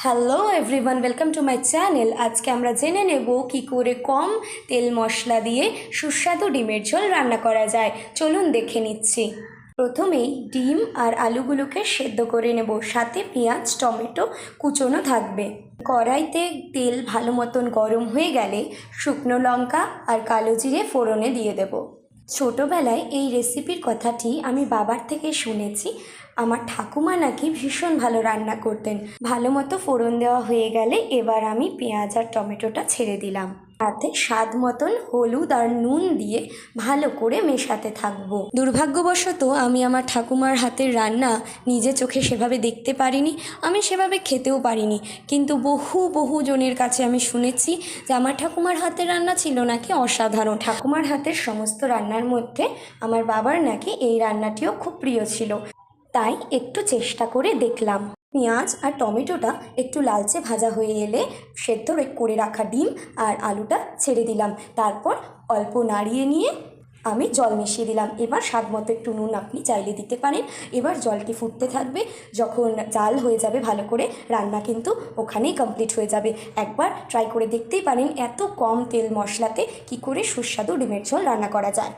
Hello everyone, welcome to my channel. আজকে আমরা জেনে নেব কি করে কম তেল মশলা দিয়ে সুস্বাদু ডিমের ঝোল রান্না করা যায়। চলুন দেখে নিচ্ছি। প্রথমেই ডিম আর আলুগুলোকে সেদ্ধ করে নেব, সাথে পেঁয়াজ টমেটো কুচোনো থাকবে। কড়াইতে তেল ভালো মতন গরম হয়ে গেলে শুকনো লঙ্কা আর কালো জিরে ফোড়নে দিয়ে দেব। ছোটোবেলায় এই রেসিপির কথাটি আমি বাবার থেকে শুনেছি। আমার ঠাকুমা নাকি ভীষণ ভালো রান্না করতেন। ভালো মতো ফোড়ন দেওয়া হয়ে গেলে এবার আমি পেঁয়াজ আর টমেটোটা ছেড়ে দিলাম, তাতে স্বাদ মতন হলুদ আর নুন দিয়ে ভালো করে মেশাতে থাকবো। দুর্ভাগ্যবশত আমি আমার ঠাকুমার হাতের রান্না নিজে চোখে সেভাবে দেখতে পারিনি, আমি সেভাবে খেতেও পারিনি। কিন্তু বহু জনের কাছে আমি শুনেছি যে আমার ঠাকুমার হাতের রান্না ছিল নাকি অসাধারণ। ঠাকুমার হাতের সমস্ত রান্নার মধ্যে আমার বাবার নাকি এই রান্নাটিও খুব প্রিয় ছিল, তাই একটু চেষ্টা করে দেখলাম। পেঁয়াজ আর টমেটোটা একটু লালচে ভাজা হয়ে এলে সেদ্ধ করে রাখা ডিম আর আলুটা ছেড়ে দিলাম। তারপর অল্প নাড়িয়ে নিয়ে আমি জল মিশিয়ে দিলাম। এবার স্বাদ মতো একটু নুন আপনি চাইলে দিতে পারেন। এবার জলটি ফুটতে থাকবে, যখন জাল হয়ে যাবে ভালো করে, রান্না কিন্তু ওখানেই কমপ্লিট হয়ে যাবে। একবার ট্রাই করে দেখতেই পারেন এত কম তেল মশলাতে কী করে সুস্বাদু ডিমের ঝোল রান্না করা যায়।